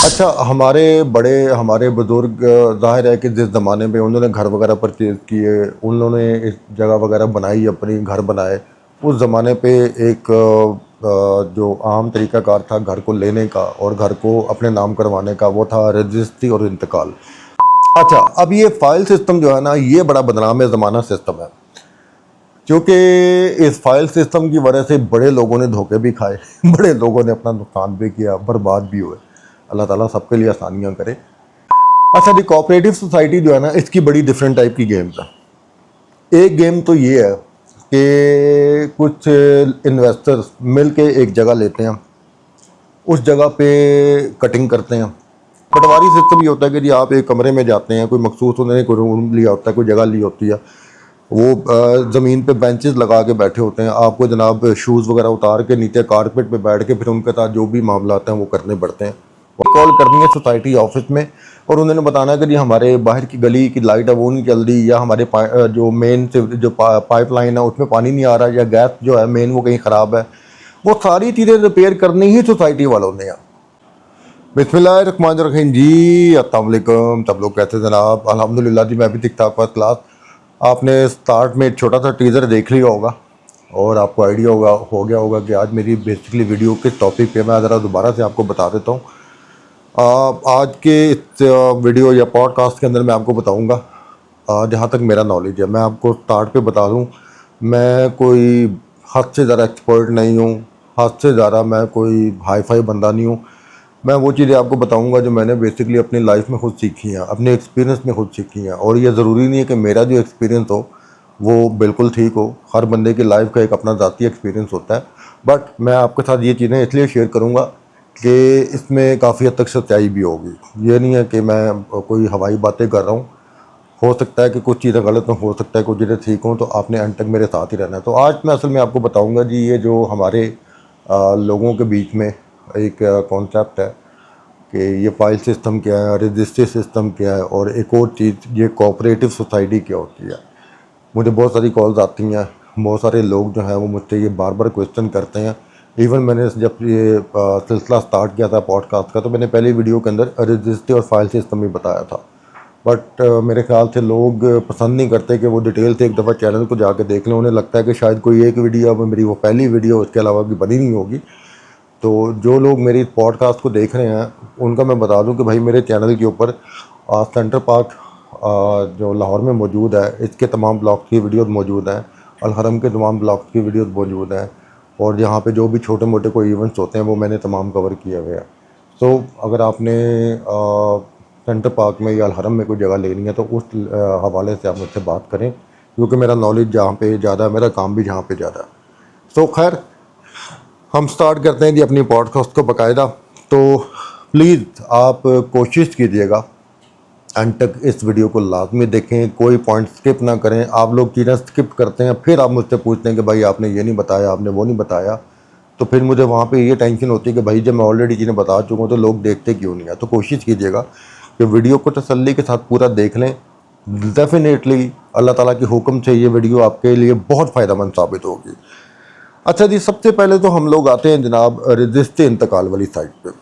अच्छा, हमारे बुज़ुर्ग ज़ाहिर है कि जिस ज़माने में उन्होंने घर वगैरह परचेज़ किए, उन्होंने इस जगह वगैरह बनाई, अपनी घर बनाए। उस ज़माने पे एक जो आम तरीक़ाकार था घर को लेने का और घर को अपने नाम करवाने का, वो था रजिस्ट्री और इंतकाल। अच्छा, अब ये फ़ाइल सिस्टम जो है ना, ये बड़ा बदनाम ज़माना सिस्टम है, क्योंकि इस फ़ाइल सिस्टम की वजह से बड़े लोगों ने धोखे भी खाए बड़े लोगों ने अपना नुकसान भी किया, बर्बाद भी हुए। अल्लाह ताला सबके लिए आसानियाँ करे। अच्छा जी, कोऑपरेटिव सोसाइटी जो है ना, इसकी बड़ी डिफरेंट टाइप की गेम्स हैं। एक गेम तो ये है कि कुछ इन्वेस्टर्स मिल के एक जगह लेते हैं, उस जगह पे कटिंग करते हैं। पटवारी सिस्टम ये होता है कि जी आप एक कमरे में जाते हैं, कोई मखसूस उन्होंने कोई रूम लिया होता है, कोई जगह ली होती है, वो ज़मीन पे बेंचेस लगा के बैठे होते हैं। आपको जनाब शूज़ वगैरह उतार के नीचे कारपेट पे बैठ के फिर उनके साथ जो भी मामला हैं वो करने पड़ते हैं। कॉल करनी है सोसाइटी ऑफिस में और उन्होंने बताना है कि जी हमारे बाहर की गली की लाइट है वो नहीं चल रही, या हमारे जो मेन से जो पाइपलाइन है उसमें पानी नहीं आ रहा, या गैस जो है मेन वो कहीं ख़राब है। वो सारी चीज़ें रिपेयर करनी ही सोसाइटी वालों ने है। बिस्मिल्लाहिर्रहमानिर्रहीम जी, अस्सलाम वालेकुम। सब लोग कैसे जनाब? अल्हम्दुलिल्लाह जी, मैं भी ठीक ठाक फर्स्ट क्लास। आपने स्टार्ट में एक छोटा सा टीज़र देख लिया होगा और आपको आइडिया हो गया होगा कि आज मेरी बेसिकली वीडियो किस टॉपिक पे। मैं ज़रा दोबारा से आपको बता देता हूँ। आज के इस वीडियो या पॉडकास्ट के अंदर मैं आपको बताऊँगा, जहाँ तक मेरा नॉलेज है, मैं आपको स्टार्ट पे बता दूँ, मैं कोई हद से ज़्यादा एक्सपर्ट नहीं हूँ, हद से ज़्यादा मैं कोई हाई फाई बंदा नहीं हूँ। मैं वो चीज़ें आपको बताऊंगा जो मैंने बेसिकली अपनी लाइफ में खुद सीखी हैं, अपने एक्सपीरियंस में खुद सीखी हैं। और ये ज़रूरी नहीं है कि मेरा जो एक्सपीरियंस हो वो बिल्कुल ठीक हो। हर बंदे की लाइफ का एक अपना ज़ाती एक्सपीरियंस होता है। बट मैं आपके साथ ये चीज़ें इसलिए शेयर करूँगा कि इसमें काफ़ी हद तक सच्चाई भी होगी। ये नहीं है कि मैं कोई हवाई बातें कर रहा हूँ। हो सकता है कि कुछ चीज़ें गलत हों, हो सकता है कुछ चीज़ें ठीक हों, तो आपने एंड तक मेरे साथ ही रहना है। तो आज मैं असल में आपको बताऊँगा जी, ये जो हमारे लोगों के बीच में एक कॉन्सेप्ट है कि ये फाइल सिस्टम क्या है, रजिस्ट्री सिस्टम क्या है, और एक और चीज़ ये कोऑपरेटिव सोसाइटी क्या होती है। मुझे बहुत सारी कॉल्स आती हैं, बहुत सारे लोग जो हैं वो मुझसे ये बार बार क्वेश्चन करते हैं। इवन मैंने जब ये सिलसिला स्टार्ट किया था पॉडकास्ट का, तो मैंने पहली वीडियो के अंदर रजिस्ट्री और फाइल सिस्टम ही बताया था। बट मेरे ख्याल से लोग पसंद नहीं करते कि वो डिटेल से एक दफ़ा चैनल को जाके देख लें। उन्हें लगता है कि शायद कोई एक वीडियो, अब मेरी वो पहली वीडियो, उसके अलावा भी बनी नहीं होगी। तो जो लोग मेरी पॉडकास्ट को देख रहे हैं उनका मैं बता दूं कि भाई मेरे चैनल के ऊपर सेंटर पार्क जो लाहौर में मौजूद है, इसके तमाम ब्लॉग्स की वीडियोस मौजूद हैं। अल हरम के तमाम ब्लॉग्स की वीडियोस मौजूद हैं। और यहाँ पे जो भी छोटे मोटे कोई इवेंट्स होते हैं वो मैंने तमाम कवर किए हुए हैं। तो अगर आपने सेंटर पार्क में या अल हरम में कोई जगह लेनी है तो उस हवाले से आप मुझसे बात करें, क्योंकि मेरा नॉलेज जहाँ पे ज़्यादा है, मेरा काम भी जहाँ पे ज़्यादा है। तो खैर, हम स्टार्ट करते हैं जी अपनी पॉडकास्ट को बाकायदा। तो प्लीज़ आप कोशिश कीजिएगा एंड तक इस वीडियो को लाजमी देखें, कोई पॉइंट स्किप ना करें। आप लोग चीज़ें स्किप करते हैं, फिर आप मुझसे पूछते हैं कि भाई आपने ये नहीं बताया, आपने वो नहीं बताया। तो फिर मुझे वहाँ पे ये टेंशन होती है कि भाई जब मैं ऑलरेडी चीज़ें बता चुका हूँ तो लोग देखते क्यों नहीं है। तो कोशिश कीजिएगा कि वीडियो को तसल्ली के साथ पूरा देख लें। डेफिनेटली अल्लाह ताला के हुक्म से ये वीडियो आपके लिए बहुत फ़ायदेमंद साबित होगी। अच्छा जी, सबसे पहले तो हम लोग आते हैं जनाब रजिस्ट्री इंतकाल वाली साइड पे।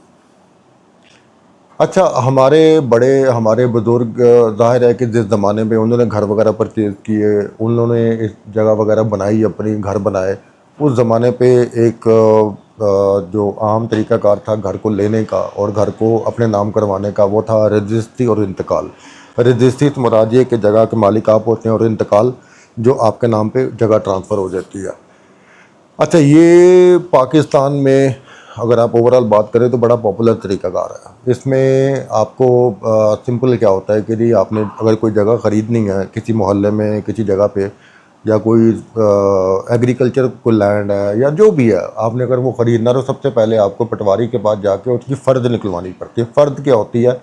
अच्छा, हमारे बुज़ुर्ग ज़ाहिर है कि जिस ज़माने में उन्होंने घर वगैरह परचेज़ किए, उन्होंने इस जगह वगैरह बनाई, अपनी घर बनाए। उस ज़माने पे एक जो आम तरीक़ाकार था घर को लेने का और घर को अपने नाम करवाने का, वो था रजिस्ट्री और इंतकाल। रजिस्ट्री से मुराद ये कि जगह के मालिक आप होते हैं, और इंतकाल जो आपके नाम पे जगह ट्रांसफ़र हो जाती है। अच्छा, ये पाकिस्तान में अगर आप ओवरऑल बात करें तो बड़ा पॉपुलर तरीक़ाकार है। इसमें आपको सिंपल क्या होता है कि जी आपने अगर कोई जगह ख़रीदनी है किसी मोहल्ले में, किसी जगह पे, या कोई एग्रीकल्चर को लैंड है या जो भी है, आपने अगर वो ख़रीदना, तो सबसे पहले आपको पटवारी के पास जाके उसकी फ़र्द निकलवानी पड़ती है। फ़र्द क्या होती है?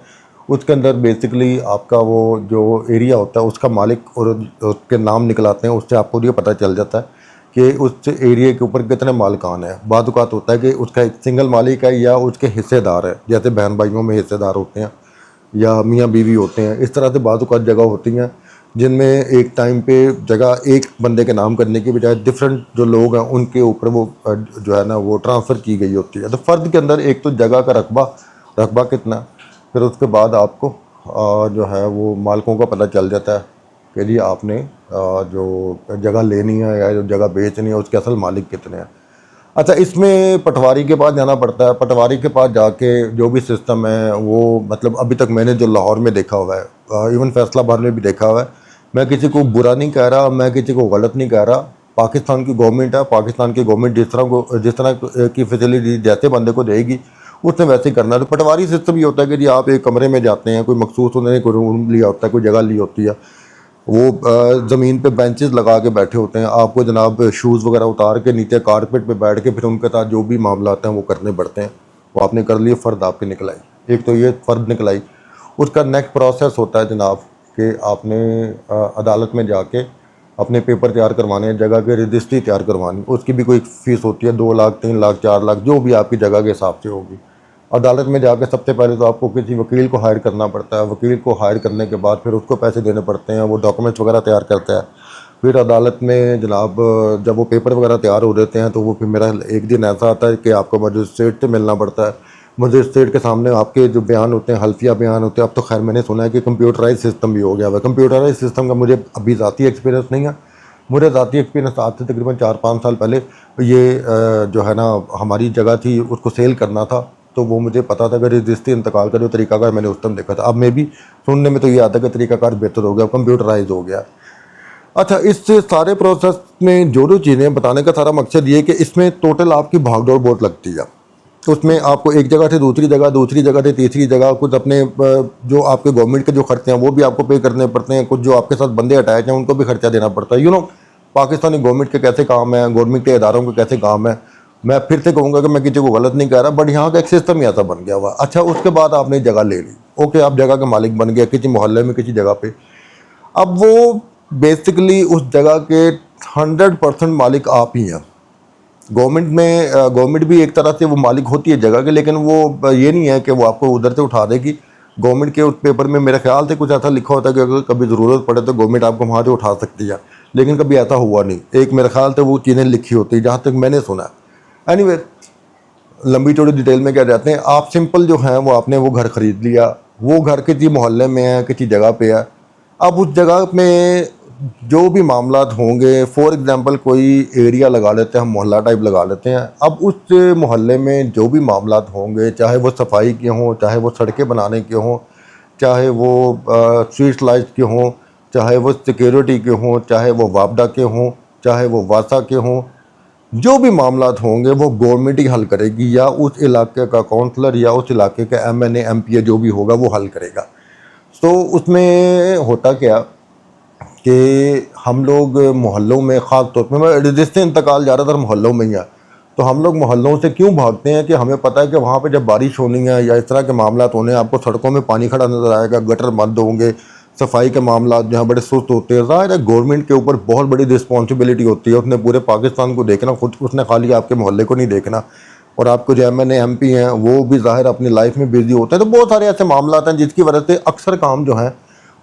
उसके अंदर बेसिकली आपका वो जो एरिया होता है उसका मालिक और उसके नाम निकलाते हैं, उससे आपको ये पता चल जाता है कि उस एरिया के ऊपर कितने मालिकान हैं। बाद औक़ात होता है कि उसका एक सिंगल मालिक है या उसके हिस्सेदार है, जैसे बहन भाइयों में हिस्सेदार होते हैं या मियाँ बीवी होते हैं। इस तरह से बाद औक़ात जगह होती हैं जिनमें एक टाइम पे जगह एक बंदे के नाम करने की बजाय डिफरेंट जो लोग हैं उनके ऊपर वो जो है ना वो ट्रांसफ़र की गई होती है। तो फ़र्द के अंदर एक तो जगह का रकबा रकबा कितना, फिर उसके बाद आपको जो है वो मालिकों का पता चल जाता है कि जी आपने जो जगह लेनी है या जो जगह बेचनी है उसके असल मालिक कितने हैं। अच्छा, इसमें पटवारी के पास जाना पड़ता है। पटवारी के पास जाके जो भी सिस्टम है वो मतलब अभी तक मैंने जो लाहौर में देखा हुआ है, इवन फैसलाबाद में भी देखा हुआ है, मैं किसी को बुरा नहीं कह रहा, मैं किसी को गलत नहीं कह रहा। पाकिस्तान की गवर्नमेंट है, पाकिस्तान की गवर्नमेंट जिस तरह की फैसिलिटी जैसे बंदे को देगी उसने वैसे ही करना है। तो पटवारी सिस्टम ये होता है कि जी आप एक कमरे में जाते हैं, कोई मखसूस उन्होंने कोई रूम लिया होता है, कोई जगह ली होती है, वो ज़मीन पे बेंचेस लगा के बैठे होते हैं, आपको जनाब शूज़ वगैरह उतार के नीचे कारपेट पे बैठ के फिर उनके साथ जो भी मामला आते हैं वो करने पड़ते हैं। वो आपने कर लिए, फ़र्द आपकी निकल आई। एक तो ये फ़र्द निकल आई, उसका नेक्स्ट प्रोसेस होता है जनाब कि आपने अदालत में जाके अपने पेपर तैयार करवाने हैं, जगह की रजिस्ट्री तैयार करवानी, उसकी भी कोई फ़ीस होती है, 2 लाख 3 लाख 4 लाख जो भी आपकी जगह के हिसाब से होगी। अदालत में जाकर सबसे पहले तो आपको किसी वकील को हायर करना पड़ता है। वकील को हायर करने के बाद फिर उसको पैसे देने पड़ते हैं, वो डॉक्यूमेंट्स वगैरह तैयार करता है। फिर अदालत में जनाब जब वो पेपर वगैरह तैयार हो देते हैं तो वो फिर मेरा एक दिन ऐसा आता है कि आपको मजिस्ट्रेट से मिलना पड़ता है। मजिस्ट्रेट के सामने आपके जो बयान होते हैं, हल्फिया बयान होते हैं। अब तो खैर मैंने सुना है कि कंप्यूटराइज सिस्टम भी हो गया हुआ है। कंप्यूटराइज सिस्टम का मुझे अभी ज़ाती एक्सपीरियंस नहीं है। मुझे ज़ाती एक्सपीरियंस आज से तकरीबन 4-5 साल पहले ये जो है ना हमारी जगह थी उसको सेल करना था, तो वो मुझे पता था कि रजिस्ट्री इंतकाल का जो तरीकाकार मैंने उस टाइम देखा था। अब मैं भी सुनने में तो ये आता है कि तरीकाकार बेहतर हो गया, कंप्यूटराइज हो गया। अच्छा, इस सारे प्रोसेस में जो चीज़ें बताने का सारा मकसद ये है कि इसमें टोटल आपकी भागदौड़ बहुत लगती है। तो उसमें आपको एक जगह से दूसरी जगह से तीसरी जगह, कुछ अपने जो आपके गवर्नमेंट के जो खर्चे हैं वो भी आपको पे करने पड़ते हैं, कुछ जो आपके साथ बंदे अटैच हैं उनको भी खर्चा देना पड़ता है। पाकिस्तानी गवर्नमेंट के कैसे काम है, गवर्नमेंट के इदारों के कैसे काम है। मैं फिर से कहूँगा कि मैं किसी को गलत नहीं कह रहा, बट यहाँ का एक सिस्टम ही ऐसा बन गया हुआ। अच्छा, उसके बाद आपने जगह ले ली, ओके, आप जगह के मालिक बन गए किसी मोहल्ले में किसी जगह पे। अब वो बेसिकली उस जगह के 100% मालिक आप ही हैं। गवर्नमेंट भी एक तरह से वो मालिक होती है जगह के, लेकिन वो ये नहीं है कि वो आपको उधर से उठा देगी। गवर्नमेंट के उस पेपर में मेरे ख्याल से कुछ ऐसा लिखा होता है कि अगर कभी ज़रूरत पड़े तो गवर्नमेंट आपको वहाँ से उठा सकती है, लेकिन कभी ऐसा हुआ नहीं। एक मेरे ख्याल से वो चीज़ें लिखी होती है जहाँ तक मैंने सुना। एनीवे, लंबी चौड़ी डिटेल में क्या जाते हैं, आप सिंपल जो हैं वो आपने वो घर ख़रीद लिया, वो घर किसी मोहल्ले में है, किसी जगह पे है। अब उस जगह में जो भी मामलात होंगे, फॉर एग्जांपल कोई एरिया लगा लेते हैं, हम मोहल्ला टाइप लगा लेते हैं। अब उस मोहल्ले में जो भी मामलात होंगे, चाहे वो सफाई के हों, चाहे वो सड़कें बनाने के हों, चाहे वो स्ट्रीट लाइट्स के हों, चाहे वो सिक्योरिटी के हों, चाहे वो वापडा के हों, चाहे वो वासा के हों, जो भी मामलात होंगे वो गवर्नमेंट ही हल करेगी, या उस इलाके का काउंसलर या उस इलाके का एमएनए एमपीए जो भी होगा वो हल करेगा। तो उसमें होता क्या कि हम लोग मोहल्लों में, ख़ास तौर पे मैं रजिस्ट्री इंतकाल ज़्यादातर मोहल्लों में ही है, तो हम लोग मोहल्लों से क्यों भागते हैं कि हमें पता है कि वहाँ पे जब बारिश होनी है या इस तरह के मामलात होने हैं, आपको सड़कों में पानी खड़ा नज़र आएगा, गटर बंद होंगे, सफाई के मामला जो हैं बड़े सुस्त होते हैं। ज़ाहिर है गवर्नमेंट के ऊपर बहुत बड़ी रिस्पॉन्सिबिलिटी होती है, उसने पूरे पाकिस्तान को देखना, खुद उसने खाली आपके मोहल्ले को नहीं देखना। और आपको जो एमएनए एमपी हैं वो भी ज़ाहिर अपनी लाइफ में बिजी होते हैं। तो बहुत सारे ऐसे मामला हैं जिसकी वजह से अक्सर काम जो हैं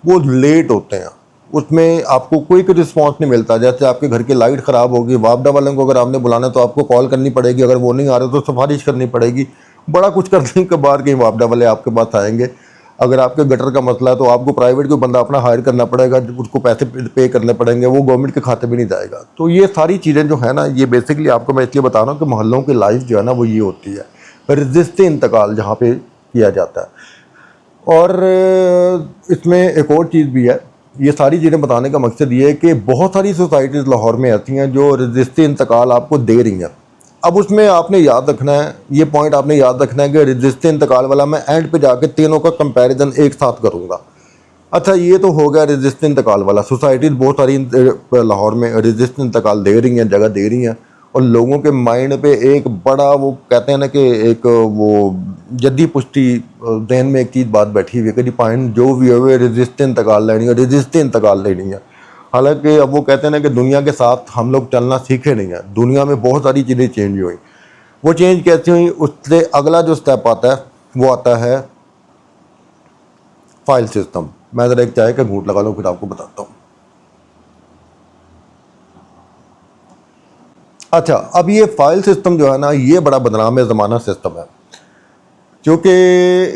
वो लेट होते हैं, उसमें आपको कोई रिस्पॉन्स नहीं मिलता। जैसे आपके घर की लाइट ख़राब होगी, वापडा वालों को अगर आपने बुलाना तो आपको कॉल करनी पड़ेगी, अगर वो नहीं आ रहे तो सिफारिश करनी पड़ेगी। बड़ा कुछ करने के बाद कहीं वापडा वाले आपके पास आएंगे। अगर आपके गटर का मसला है तो आपको प्राइवेट कोई बंदा अपना हायर करना पड़ेगा, उसको पैसे पे करने पड़ेंगे, वो गवर्नमेंट के खाते में नहीं जाएगा। तो ये सारी चीज़ें जो है ना, ये बेसिकली आपको मैं इसलिए बता रहा हूँ कि मोहल्लों की लाइफ जो है ना वो ये होती है, रजिस्ट्री इंतकाल जहाँ पे किया जाता है। और इसमें एक और चीज़ भी है, ये सारी चीज़ें बताने का मकसद ये है कि बहुत सारी सोसाइटीज़ लाहौर में ऐसी हैं जो रजिस्ट्री इंतकाल आपको दे रही हैं। अब उसमें आपने याद रखना है, ये पॉइंट आपने याद रखना है कि रजिस्ट्री इंतकाल वाला मैं एंड पे जाके तीनों का कंपैरिजन एक साथ करूँगा। अच्छा, ये तो हो गया रजिस्ट्री इंतकाल वाला। सोसाइटीज़ बहुत सारी लाहौर में रजिस्ट्री इंतकाल दे रही हैं, जगह दे रही हैं, और लोगों के माइंड पे एक बड़ा वो कहते हैं ना कि एक वो जद्दी पुश्ती जहन में एक चीज़ बात बैठी हुई है कि जी पॉइंट जो भी है रजिस्ट्री इंतकाल लेनी है, रजिस्ट्री इंतकाल लेनी है। हालांकि अब वो कहते हैं ना कि दुनिया के साथ हम लोग चलना सीखे नहीं हैं, दुनिया में बहुत सारी चीज़ें चेंज हुई। वो चेंज कैसे हुई, उससे अगला जो स्टेप आता है वो आता है फाइल सिस्टम। मैं ज़रा एक चाय का घूंट लगा लूँ फिर आपको बताता हूँ। अच्छा, अब ये फाइल सिस्टम जो है ना, ये बड़ा बदनाम ज़माना सिस्टम है। क्योंकि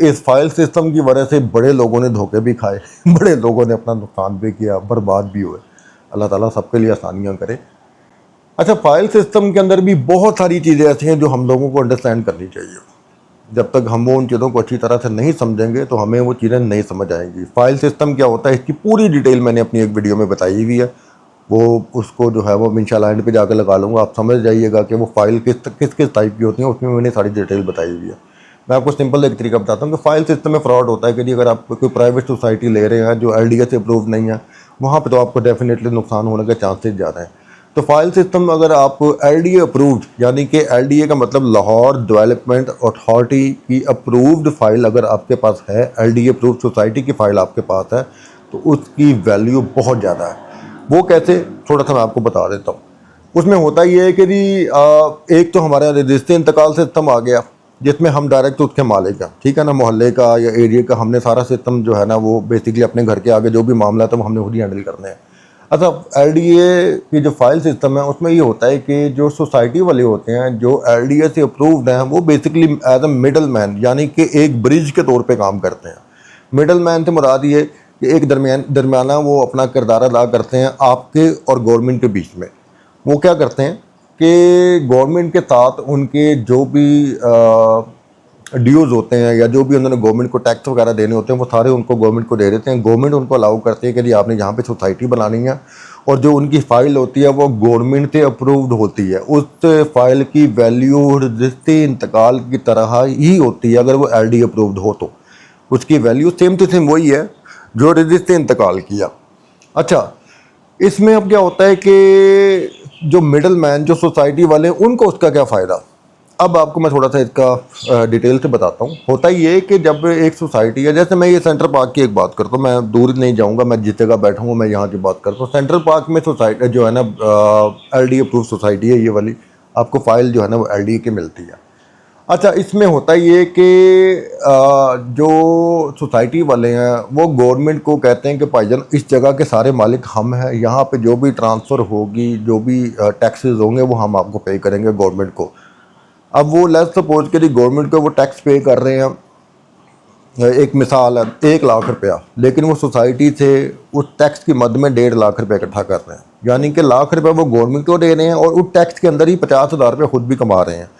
इस फाइल सिस्टम की वजह से बड़े लोगों ने धोखे भी खाए बड़े लोगों ने अपना नुकसान भी किया, बर्बाद भी हुए। अल्लाह ताला सबके लिए आसानियाँ करे। अच्छा, फाइल सिस्टम के अंदर भी बहुत सारी चीज़ें ऐसी हैं जो हम लोगों को अंडरस्टैंड करनी चाहिए। जब तक हम वो उन चीज़ों को अच्छी तरह से नहीं समझेंगे तो हमें वो चीज़ें नहीं समझ आएंगी। फाइल सिस्टम क्या होता है इसकी पूरी डिटेल मैंने अपनी एक वीडियो में बताई हुई है, वो उसको जो है वो इंशाल्लाह एंड पे जाकर लगा लूँगा, आप समझ जाइएगा कि वो फाइल किस टाइप की होती है, उसमें मैंने सारी डिटेल बताई हुई है। मैं आपको सिंपल एक तरीका बताता हूँ कि फाइल सिस्टम में फ्रॉड होता है कि जी अगर आप कोई प्राइवेट सोसाइटी ले रहे हैं जो LDA से अप्रूव नहीं है, वहाँ पे तो आपको डेफिनेटली नुकसान होने के चांसेस ज़्यादा हैं। तो फाइल सिस्टम अगर आप LDA अप्रूव्ड, यानी कि LDA का मतलब लाहौर डेवलपमेंट अथॉरिटी की अप्रूव्ड फाइल अगर आपके पास है, LDA अप्रूव्ड सोसाइटी की फ़ाइल आपके पास है, तो उसकी वैल्यू बहुत ज़्यादा है। वो कैसे, थोड़ा सा मैं आपको बता देता हूँ। उसमें होता ये है कि जी एक तो हमारा रजिस्ट्री इंतकाल सिस्टम आ गया जिसमें हम डायरेक्ट उसके मालिक हैं, ठीक है ना, मोहल्ले का या एरिया का हमने सारा सिस्टम जो है ना वो बेसिकली अपने घर के आगे जो भी मामला था वो हमने खुद ही हैंडल करने हैं। अच्छा, LDA की जो फाइल सिस्टम है उसमें ये होता है कि जो सोसाइटी वाले होते हैं जो LDA से अप्रूव्ड हैं वो basically as a middle man, यानी कि एक ब्रिज के तौर पे काम करते हैं। मिडल मैन से मुराद ये कि एक दरमियाना वो अपना किरदार अदा करते हैं आपके और गवर्नमेंट के बीच में। वो क्या करते हैं कि गवर्नमेंट के साथ उनके जो भी ड्यूज़ होते हैं या जो भी उन्होंने गवर्नमेंट को टैक्स वगैरह देने होते हैं वो सारे उनको गवर्नमेंट को दे देते हैं। गवर्नमेंट उनको अलाउ करती है कि जी आपने यहाँ पे सोसाइटी बनानी है, और जो उनकी फ़ाइल होती है वो गवर्नमेंट से अप्रूव्ड होती है। उस फाइल की वैल्यू रजिस्ट्री इंतकाल की तरह ही होती है। अगर वो LD अप्रूव्ड हो तो उसकी वैल्यू सेम टू सेम वही है जो रजिस्ट्री इंतकाल किया। अच्छा, इसमें अब क्या होता है कि जो मिडल मैन, जो सोसाइटी वाले हैं, उनको उसका क्या फ़ायदा। अब आपको मैं थोड़ा सा इसका डिटेल से बताता हूँ। होता ये कि जब एक सोसाइटी है, जैसे मैं ये सेंट्रल पार्क की एक बात करता हूँ, मैं दूर नहीं जाऊँगा, मैं जिस जगह बैठा हूँ मैं यहाँ की बात करता हूँ। सेंट्रल पार्क में सोसाइटी जो है ना LD अप्रूव सोसाइटी है, ये वाली आपको फ़ाइल जो है ना वो LD की मिलती है। अच्छा, इसमें होता ये कि जो सोसाइटी वाले हैं वो गवर्नमेंट को कहते हैं कि भाईजान इस जगह के सारे मालिक हम हैं, यहाँ पे जो भी ट्रांसफ़र होगी, जो भी टैक्सेस होंगे वो हम आपको पे करेंगे गवर्नमेंट को। अब वो लेट्स सपोज के गवर्नमेंट को वो टैक्स पे कर रहे हैं, एक मिसाल है 1,00,000 रुपया, लेकिन वो सोसाइटी से उस टैक्स की मद में 1.5 लाख रुपये इकट्ठा कर रहे हैं, यानी कि लाख रुपये वो गवर्नमेंट को दे रहे हैं और उस टैक्स के अंदर ही 50,000 रुपये खुद भी कमा रहे हैं।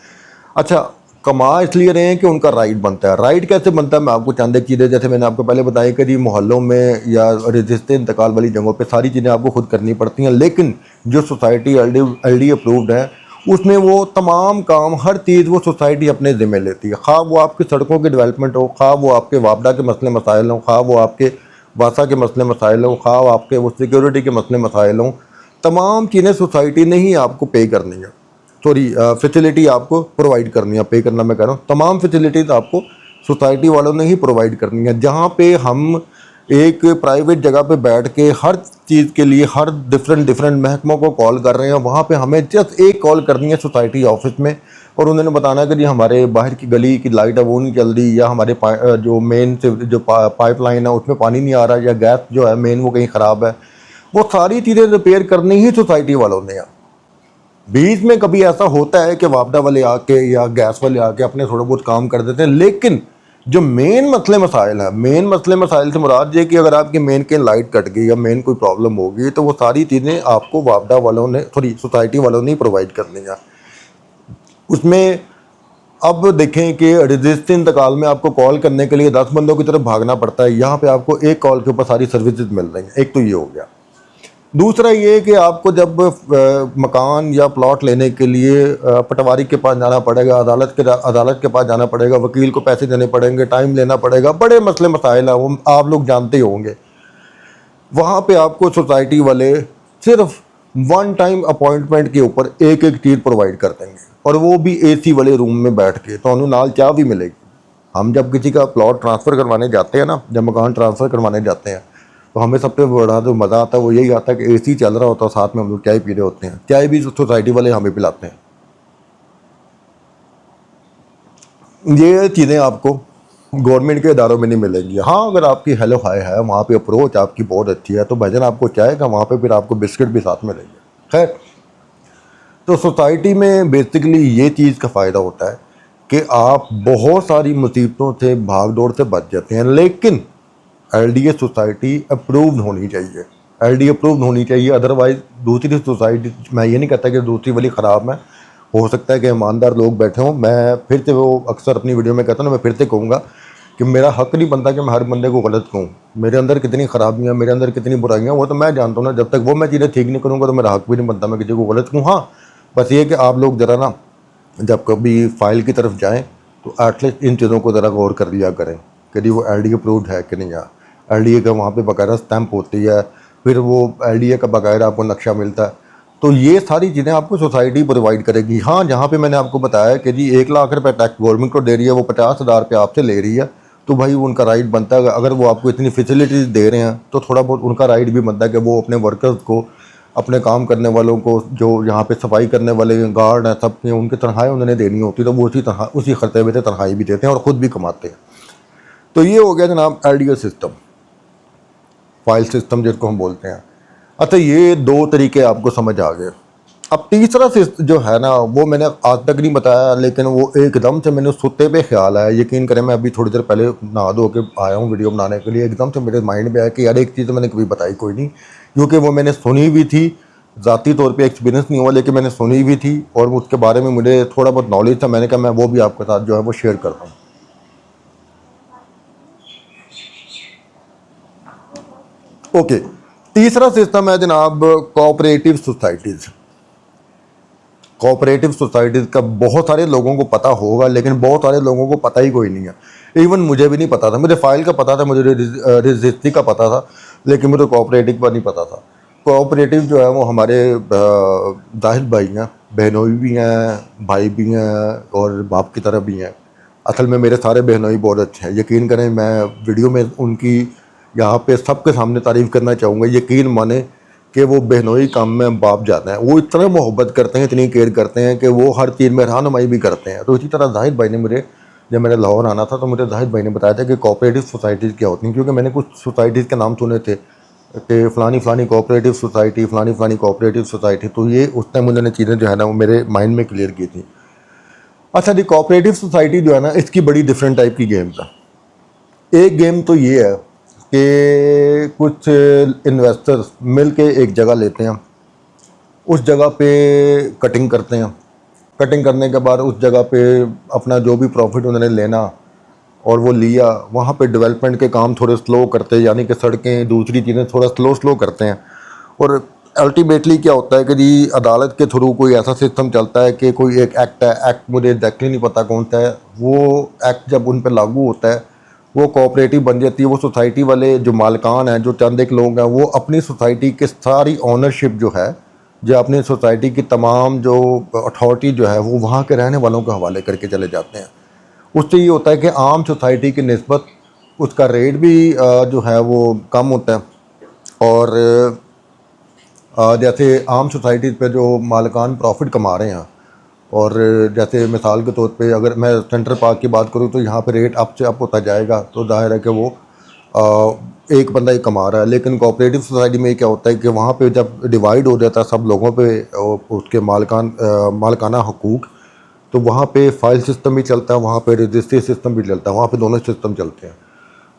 अच्छा, कमा इसलिए रहे हैं कि उनका राइट बनता है। राइट कैसे बनता है, मैं आपको चंद एक चीज़ें जैसे मैंने आपको पहले बताया कि जी मोहल्लों में या रजिस्ट्री इंतकाल वाली जगहों पे सारी चीज़ें आपको खुद करनी पड़ती हैं, लेकिन जो सोसाइटी LD अप्रूव्ड है उसमें वो तमाम काम, हर चीज़ वो सोसाइटी अपने ज़िम्मे लेती है। खा वो आपकी सड़कों की डेवलपमेंट हो, खा वो आपके वापडा के मसले मसाइल हों, खा वो आपके वासा के मसले मसाइल हों, खा वो आपके वो सिक्योरिटी के मसले मसाइल हों, तमाम चीज़ें सोसाइटी ने ही आपको पे करनी है। सॉरी, फैसिलिटी आपको प्रोवाइड करनी है, पे करना मैं कह रहा हूँ, तमाम फैसिलिटीज़ आपको सोसाइटी वालों ने ही प्रोवाइड करनी है। जहाँ पे हम एक प्राइवेट जगह पे बैठ के हर चीज़ के लिए हर डिफरेंट महकमों को कॉल कर रहे हैं, वहाँ पे हमें जस्ट एक कॉल करनी है सोसाइटी ऑफिस में, और उन्होंने बताना है कि जी हमारे बाहर की गली की लाइट है वो नहीं चल रही, या हमारे जो मेन से जो पाइपलाइन है उसमें पानी नहीं आ रहा, या गैस जो है मेन वो कहीं ख़राब है। वो सारी चीज़ें रिपेयर करनी ही सोसाइटी वालों ने। बीच में कभी ऐसा होता है कि वापडा वाले आके या गैस वाले आके अपने थोड़ा बहुत काम कर देते हैं, लेकिन जो मेन मसले मसाइल है, मेन मसले मसाइल से मुराद ये कि अगर आपकी मेन के लाइट कट गई या मेन कोई प्रॉब्लम होगी तो वो सारी चीज़ें आपको वापडा वालों ने, सॉरी सोसाइटी वालों ने प्रोवाइड करनी है। उसमें अब देखें कि रजिस्ट्री इंतकाल में आपको कॉल करने के लिए 10 बंदों की तरफ भागना पड़ता है, यहाँ पे आपको एक कॉल के ऊपर सारी सर्विसेज मिल रही हैं। एक तो ये हो गया। दूसरा ये कि आपको जब मकान या प्लॉट लेने के लिए पटवारी के पास जाना पड़ेगा, अदालत के पास जाना पड़ेगा, वकील को पैसे देने पड़ेंगे, टाइम लेना पड़ेगा, बड़े मसले मसाइल हैं, वो आप लोग जानते ही होंगे। वहाँ पे आपको सोसाइटी वाले सिर्फ वन टाइम अपॉइंटमेंट के ऊपर एक एक चीज़ प्रोवाइड कर देंगे, और वो भी AC वाले रूम में बैठ के, तो उन्होंने नाल चाय भी मिलेगी। हम जब किसी का प्लॉट ट्रांसफ़र करवाने जाते हैं ना, जब मकान ट्रांसफ़र करवाने जाते हैं, तो हमें सबसे बड़ा जो मज़ा आता है वो यही आता है कि AC चल रहा होता है, साथ में हम लोग चाय पी रहे होते हैं। चाय भी सोसाइटी वाले हमें पिलाते हैं। ये चीज़ें आपको गवर्नमेंट के इदारों में नहीं मिलेंगी। हाँ, अगर आपकी हेलो हाय है, वहाँ पे अप्रोच आपकी बहुत अच्छी है, तो भाईजान आपको चाय का वहाँ पे फिर आपको बिस्किट भी साथ में लेंगे। खैर, तो सोसाइटी में बेसिकली ये चीज़ का फ़ायदा होता है कि आप बहुत सारी मुसीबतों से भाग दौड़ से बच जाते हैं। लेकिन एलडीए सोसाइटी अप्रूव्ड होनी चाहिए, एलडीए अप्रूव्ड होनी चाहिए। अदरवाइज़ दूसरी सोसाइटी, मैं ये नहीं कहता कि दूसरी वाली ख़राब है, हो सकता है कि ईमानदार लोग बैठे हों। मैं फिर से वो अक्सर अपनी वीडियो में कहता हूँ ना, मैं फिर से कहूँगा कि मेरा हक़ नहीं बनता कि मैं हर बंदे को गलत कहूँ। मेरे अंदर कितनी ख़राबियाँ, मेरे अंदर कितनी बुराइयाँ, वो तो मैं जानता हूँ ना। जब तक वो मैं चीज़ें ठीक नहीं करूँगा तो मेरा हक़ भी नहीं बनता मैं किसी को गलत कहूँ। हाँ, बस ये कि आप लोग ज़रा ना जब कभी फ़ाइल की तरफ जाएँ तो एटलीस्ट इन चीज़ों को ज़रा गौर कर लिया करें कि जी वो एलडीए अप्रूव्ड है कि नहीं है। एलडीए का वहाँ पे बाकायदा स्टैंप होती है, फिर वो एलडीए का बाकायदा आपको नक्शा मिलता है। तो ये सारी चीज़ें आपको सोसाइटी प्रोवाइड करेगी। हाँ, जहाँ पे मैंने आपको बताया कि जी 1 लाख रुपये टैक्स गवर्नमेंट को दे रही है, वो 50,000 रुपये आपसे ले रही है, तो भाई उनका राइट बनता है। अगर वो आपको इतनी फैसिलिटीज़ दे रहे हैं तो थोड़ा बहुत उनका राइट भी बनता है कि वो अपने वर्कर्स को, अपने काम करने वालों को, जो यहाँ पे सफाई करने वाले गार्ड हैं, सब के उनकी तनख्वाहें उन्होंने देनी होती है, तो वो उसी खर्चे में से तनख्वाही भी देते हैं और ख़ुद भी कमाते हैं। तो ये हो गया जनाब एलडीए सिस्टम, फाइल सिस्टम जिसको हम बोलते हैं। अच्छा, ये 2 तरीके आपको समझ आ गए। अब तीसरा सिस्टम जो है ना, वो मैंने आज तक नहीं बताया, लेकिन वो एकदम से मैंने सोते पे ख्याल आया। यकीन करें, मैं अभी थोड़ी देर पहले नहा धो के आया हूँ वीडियो बनाने के लिए, एकदम से मेरे माइंड में आया कि यार एक चीज़ तो मैंने कभी बताई कोई नहीं, क्योंकि वो मैंने सुनी भी थी, ज़ाती तौर पे एक्सपीरियंस नहीं हुआ, लेकिन मैंने सुनी भी थी और उसके बारे में मुझे थोड़ा बहुत नॉलेज था। मैंने कहा मैं वो भी आपके साथ जो है वो शेयर करता हूँ। ओके, तीसरा सिस्टम है जनाब कोऑपरेटिव सोसाइटीज़। कोऑपरेटिव सोसाइटीज़ का बहुत सारे लोगों को पता होगा, लेकिन बहुत सारे लोगों को पता ही कोई नहीं है। इवन मुझे भी नहीं पता था। मुझे फाइल का पता था, मुझे रजिस्ट्री का पता था, लेकिन मुझे कोऑपरेटिव का नहीं पता था। कोऑपरेटिव जो है वो हमारे जाहिद भाई हैं, बहनोई भी हैं, भाई भी हैं और बाप की तरफ भी हैं। असल में मेरे सारे बहनोई बहुत अच्छे हैं। यकीन करें, मैं वीडियो में उनकी यहाँ पे सबके सामने तारीफ़ करना चाहूँगा। यकीन माने कि वो बहनोई काम में बाप जाते हैं। वो इतना मोहब्बत करते हैं, इतनी केयर करते हैं कि वो हर चीज़ में रहनुमाई भी करते हैं। तो इसी तरह जाहिद भाई ने मुझे, जब मैंने लाहौर आना था तो मुझे जाहिद भाई ने बताया था कि कोऑपरेटिव सोसाइटीज़ क्या होती हैं, क्योंकि मैंने कुछ सोसाइटीज़ के नाम सुने थे कि फ़लानी कोऑपरेटिव सोसाइटी, फ़लानी कोऑपरेटिव सोसाइटी। तो ये उस टाइम उन्होंने चीज़ें जो है ना वो मेरे माइंड में क्लियर की थी। अच्छा जी, कोऑपरेटिव सोसाइटी जो है ना, इसकी बड़ी डिफरेंट टाइप की गेम्स है। एक गेम तो ये है कि कुछ इन्वेस्टर्स मिल के एक जगह लेते हैं, उस जगह पे कटिंग करते हैं। कटिंग करने के बाद उस जगह पे अपना जो भी प्रॉफिट उन्होंने लेना और वो लिया, वहाँ पे डेवलपमेंट के काम थोड़े स्लो करते हैं, यानी कि सड़कें, दूसरी चीज़ें थोड़ा स्लो करते हैं। और अल्टीमेटली क्या होता है कि जी अदालत के थ्रू कोई ऐसा सिस्टम चलता है कि कोई एक एक्ट है, एक्ट मुझे एग्जैक्टली नहीं पता कौन सा है, वो एक्ट जब उन पर लागू होता है वो कोऑपरेटिव बन जाती है। वो सोसाइटी वाले जो मालिकान हैं, जो चंद एक लोग हैं, वो अपनी सोसाइटी की सारी ऑनरशिप जो है, जो अपनी सोसाइटी की तमाम जो अथॉरिटी जो है, वो वहाँ के रहने वालों के हवाले करके चले जाते हैं। उससे ये होता है कि आम सोसाइटी की निस्बत उसका रेट भी जो है वो कम होता है। और जैसे आम सोसाइटीज़ पे जो मालिकान प्रॉफिट कमा रहे हैं, और जैसे मिसाल के तौर पे अगर मैं सेंट्रल पार्क की बात करूँ तो यहाँ पे रेट अप से अप होता जाएगा, तो जाहिर है कि वो एक बंदा ही कमा रहा है। लेकिन कोऑपरेटिव सोसाइटी में क्या होता है कि वहाँ पे जब डिवाइड हो जाता है सब लोगों पे उसके मालिकाना हकूक़, तो वहाँ पे फाइल सिस्टम भी चलता है, वहाँ पे रजिस्ट्री सिस्टम भी चलता है, वहाँ पे दोनों सिस्टम चलते हैं।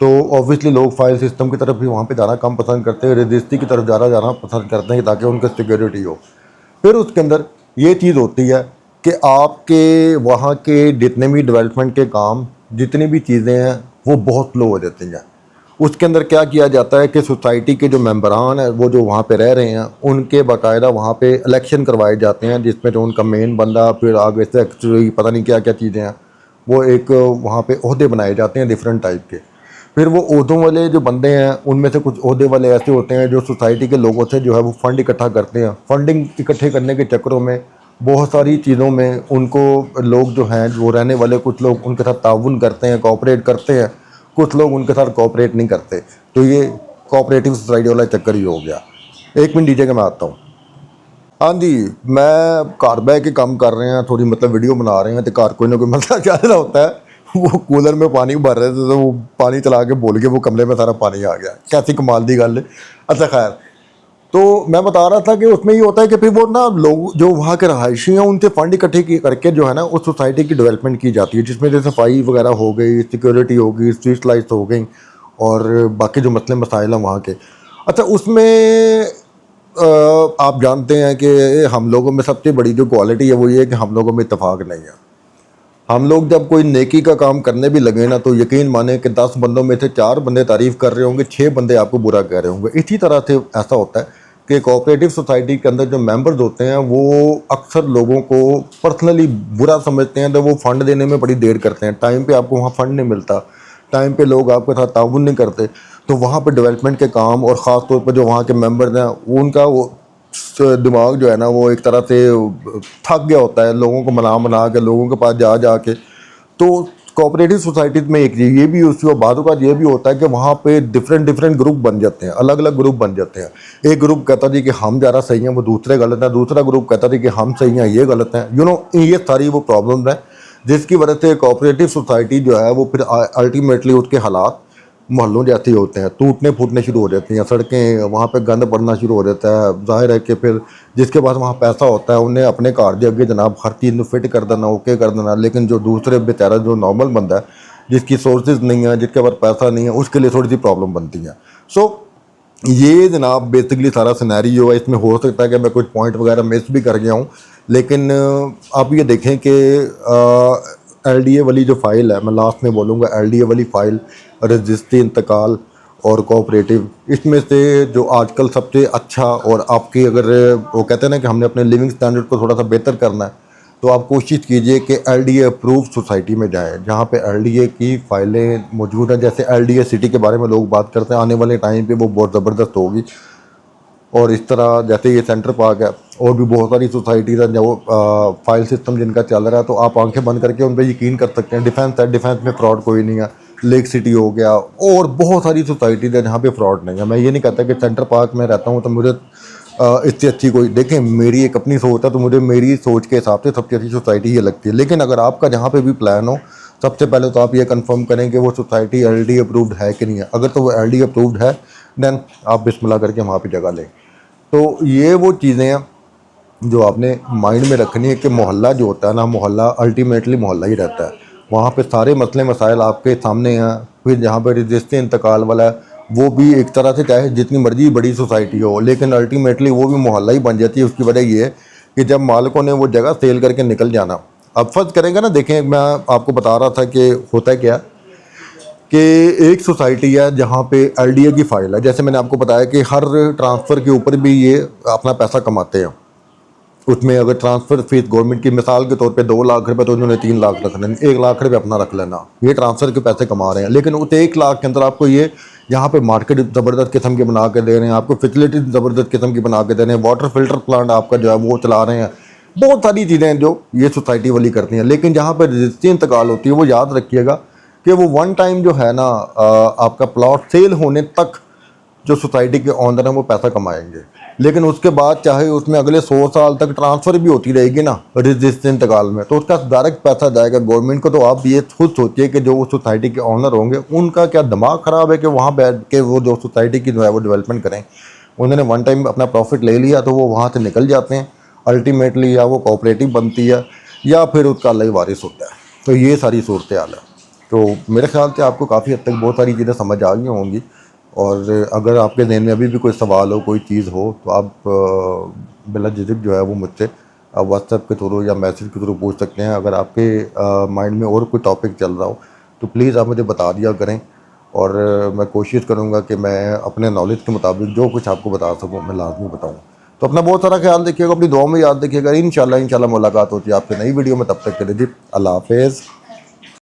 तो ऑब्वियसली लोग फाइल सिस्टम की तरफ भी वहाँ पे जाना कम पसंद करते हैं, रजिस्ट्री की तरफ ज़्यादा जाना पसंद करते हैं ताकि उनका सिक्योरिटी हो। फिर उसके अंदर ये चीज़ होती है कि आपके वहाँ के जितने भी डेवलपमेंट के काम, जितनी भी चीज़ें हैं, वो बहुत स्लो हो जाती हैं। उसके अंदर क्या किया जाता है कि सोसाइटी के जो मेंबरान हैं, वो जो वहाँ पे रह रहे हैं, उनके बाकायदा वहाँ पे इलेक्शन करवाए जाते हैं, जिसमें जो उनका मेन बंदा, फिर आगे से एक्चुअली पता नहीं क्या क्या चीज़ें हैं, वो एक वहाँ पे ओहदे बनाए जाते हैं डिफरेंट टाइप के। फिर वो ओहदों वाले जो बंदे हैं, उनमें से कुछ ओहदे वाले ऐसे होते हैं जो सोसाइटी के लोगों से जो है वो फ़ंड इकट्ठा करते हैं। फंडिंग इकट्ठे करने के चक्करों में बहुत सारी चीज़ों में उनको लोग जो हैं, जो रहने वाले, कुछ लोग उनके साथ ताउन करते हैं, कोऑपरेट करते हैं, कुछ लोग उनके साथ कोऑपरेट नहीं करते। तो ये कोऑपरेटिव सोसाइटी वाला चक्कर ही हो गया। एक मिनट दीजिए कि मैं आता हूँ। हाँ जी, मैं घर बह के काम कर रहे हैं, थोड़ी मतलब वीडियो बना रहे हैं, तो घर कोई ना कोई मसला चल रहा होता है। वो कूलर में पानी भर रहे थे, तो वो पानी चला के बोल के वो कमरे में सारा पानी आ गया। कैसी कमाल दी गल है। अच्छा खैर, तो मैं बता रहा था कि उसमें ये होता है कि फिर वो ना लोग जो वहाँ के रहायशी हैं उनसे फंड इकट्ठे करके जो है ना उस सोसाइटी की डेवलपमेंट की जाती है, जिसमें जैसे सफाई वगैरह हो गई, सिक्योरिटी हो गई, स्ट्रीट लाइट्स हो गई और बाकी जो मसले मसाइल हैं वहाँ के। अच्छा, उसमें आप जानते हैं कि हम लोगों में सबसे बड़ी जो क्वालिटी है वो ये है कि हम लोगों में इत्तेफाक नहीं है। हम लोग जब कोई नेकी का काम करने भी लगे ना तो यकीन माने कि 10 बंदों में से 4 बंदे तारीफ़ कर रहे होंगे, 6 बंदे आपको बुरा कह रहे होंगे। इसी तरह से ऐसा होता है कि कोऑपरेटिव सोसाइटी के अंदर जो मेंबर्स होते हैं वो अक्सर लोगों को पर्सनली बुरा समझते हैं, तो वो फ़ंड देने में बड़ी देर करते हैं। टाइम पे आपको वहाँ फ़ंड नहीं मिलता, टाइम पे लोग आपके साथ ताउन नहीं करते, तो वहाँ पे डेवलपमेंट के काम और ख़ास तौर पर जो वहाँ के मेंबर्स हैं उनका वो दिमाग जो है ना वो एक तरह से थक गया होता है लोगों को मना मना के, लोगों के पास जा जा के। तो कोऑपरेटिव सोसाइटीज़ में एक ये भी उसकी बातों का ये भी होता है कि वहाँ पे डिफरेंट डिफरेंट ग्रुप बन जाते हैं, अलग अलग ग्रुप बन जाते हैं। एक ग्रुप कहता जी कि हम ज़्यादा सही हैं, वो दूसरे गलत हैं। दूसरा ग्रुप कहता जी कि हम सही हैं, ये गलत हैं। ये सारी वो प्रॉब्लम्स हैं जिसकी वजह से कोऑपरेटिव सोसाइटी जो है वो फिर अल्टीमेटली उसके हालात मोहल्लों जैसे ही होते हैं, टूटने फूटने शुरू हो जाती हैं सड़कें, वहाँ पे गंद पड़ना शुरू हो जाता है। जाहिर है कि फिर जिसके पास वहाँ पैसा होता है उन्हें अपने घर के अगे जनाब हर चीज़ में फिट कर देना, ओके कर देना, लेकिन जो दूसरे बेचारा जो नॉर्मल बंदा है जिसकी सोर्सेज नहीं है, जिसके पास पैसा नहीं है, उसके लिए थोड़ी सी प्रॉब्लम बनती है। सो ये जनाब बेसिकली सारा सिनेरियो है। इसमें हो सकता है कि मैं कुछ पॉइंट वगैरह मिस भी कर गया हूँ, लेकिन आप ये देखें कि LDA वाली जो फ़ाइल है, मैं लास्ट में बोलूँगा LDA वाली फ़ाइल, रजिस्ट्री इंतकाल और कोऑपरेटिव, इसमें से जो आजकल सबसे अच्छा और आपकी अगर वो कहते हैं ना कि हमने अपने लिविंग स्टैंडर्ड को थोड़ा सा बेहतर करना है तो आप कोशिश कीजिए कि LDA अप्रूव सोसाइटी में जाएं जहां पे LDA की फ़ाइलें मौजूद हैं। जैसे LDA सिटी के बारे में लोग बात करते हैं, आने वाले टाइम पे वो बहुत ज़बरदस्त होगी। और इस तरह जैसे ये सेंटर पार्क है और भी बहुत सारी सोसाइटीज़ हैं जो फाइल सिस्टम जिनका चल रहा है, तो आप आंखें बंद करके उन पर यकीन कर सकते हैं। डिफेंस है, डिफेंस में फ़्रॉड कोई नहीं है। लेक सिटी हो गया और बहुत सारी सोसाइटीज़ हैं जहाँ पे फ़्रॉड नहीं है। मैं ये नहीं कहता कि सेंटर पार्क में रहता हूँ तो मुझे इससे अच्छी कोई, देखें मेरी एक अपनी सोच है तो मुझे मेरी सोच के हिसाब से सबसे अच्छी सोसाइटी ये लगती है। लेकिन अगर आपका जहाँ पे भी प्लान हो, सबसे पहले तो आप ये कंफर्म करें कि वो सोसाइटी LD अप्रूव्ड है कि नहीं है। अगर तो वो LD अप्रूव्ड है देन आप बिस्मिल्लाह करके वहाँ पे जगह लें। तो ये वो चीज़ें हैं जो आपने माइंड में रखनी है कि मोहल्ला जो होता है ना, मोहल्ला अल्टीमेटली मोहल्ला ही रहता है। वहाँ पे सारे मसले मसाइल आपके सामने हैं। फिर जहाँ पे रजिस्ट्री इंतकाल वाला है वो भी एक तरह से चाहे जितनी मर्जी बड़ी सोसाइटी हो, लेकिन अल्टीमेटली वो भी मोहल्ला ही बन जाती है। उसकी वजह ये है कि जब मालिकों ने वो जगह सेल करके निकल जाना, अब फर्ज करेंगे ना, देखें मैं आपको बता रहा था कि होता है क्या कि एक सोसाइटी है जहाँ पे LDA की फ़ाइल है। जैसे मैंने आपको बताया कि हर ट्रांसफ़र के ऊपर भी ये अपना पैसा कमाते हैं। उसमें अगर ट्रांसफ़र फीस गवर्नमेंट की मिसाल के तौर पे 2 लाख रुपए, तो उन्होंने 3 लाख रख लेना, 1 लाख रुपए अपना रख लेना, ये ट्रांसफ़र के पैसे कमा रहे हैं। लेकिन उस 1 लाख के अंदर आपको ये यहाँ पे मार्केट ज़बरदस्त किस्म की बना के दे रहे हैं, आपको फैसिलिटीज ज़बरदस्त किस्म की बना के दे रहे हैं, वाटर फिल्टर प्लांट आपका जो है वो चला रहे हैं। बहुत सारी चीज़ें जो ये सोसाइटी वाली करती हैं। लेकिन जहाँ पर रजिस्ट्री इंतकाल होती है वो याद रखिएगा कि वो वन टाइम जो है ना आपका प्लॉट सेल होने तक जो सोसाइटी के ओनर हैं वो पैसा कमाएंगे, लेकिन उसके बाद चाहे उसमें अगले 100 साल तक ट्रांसफ़र भी होती रहेगी ना रजिस्ट्री इंतकाल में, तो उसका डायरेक्ट पैसा जाएगा गवर्नमेंट को। तो आप ये खुद सोचिए कि जो उस सोसाइटी के ओनर होंगे उनका क्या दिमाग ख़राब है कि वहाँ बैठ के वो जो सोसाइटी की जो है वो डेवलपमेंट करें। उन्होंने वन टाइम अपना प्रॉफिट ले लिया तो वो वहाँ से निकल जाते हैं। अल्टीमेटली या वो कोऑपरेटिव बनती है या फिर उसका अल्लाह ही वारिस होता है। तो ये सारी सूरत हाल है। तो मेरे ख्याल से आपको काफ़ी हद तक बहुत सारी चीज़ें समझ आ गई होंगी। और अगर आपके ज़हन में अभी भी कोई सवाल हो, कोई चीज़ हो, तो आप बिला झिझक जो है वो मुझसे आप व्हाट्सएप के थ्रू या मैसेज के थ्रू पूछ सकते हैं। अगर आपके माइंड में और कोई टॉपिक चल रहा हो तो प्लीज़ आप मुझे बता दिया करें, और मैं कोशिश करूँगा कि मैं अपने नॉलेज के मुताबिक जो कुछ आपको बता सकूँ मैं लाजमी बताऊँ। तो अपना बहुत सारा ख्याल रखिएगा, अपनी दुआ में याद रखिएगा। इंशाल्लाह मुलाकात होती है आपसे नई वीडियो में। तब तक के लिए जी अल्लाह हाफ़िज़।